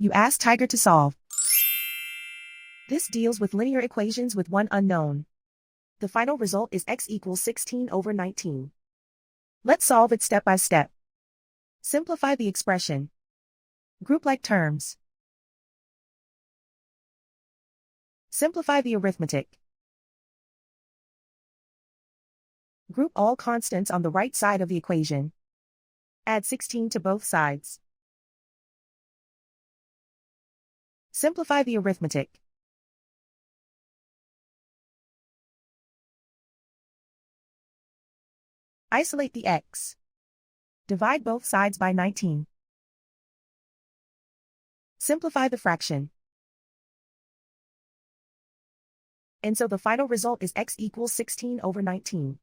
You ask Tiger to solve. This deals with linear equations with one unknown. The final result is x equals 16 over 19. Let's solve it step by step. Simplify the expression. Group like terms. Simplify the arithmetic. Group all constants on the right side of the equation. Add 16 to both sides. Simplify the arithmetic. Isolate the x. Divide both sides by 19. Simplify the fraction. And so the final result is x equals 16 over 19.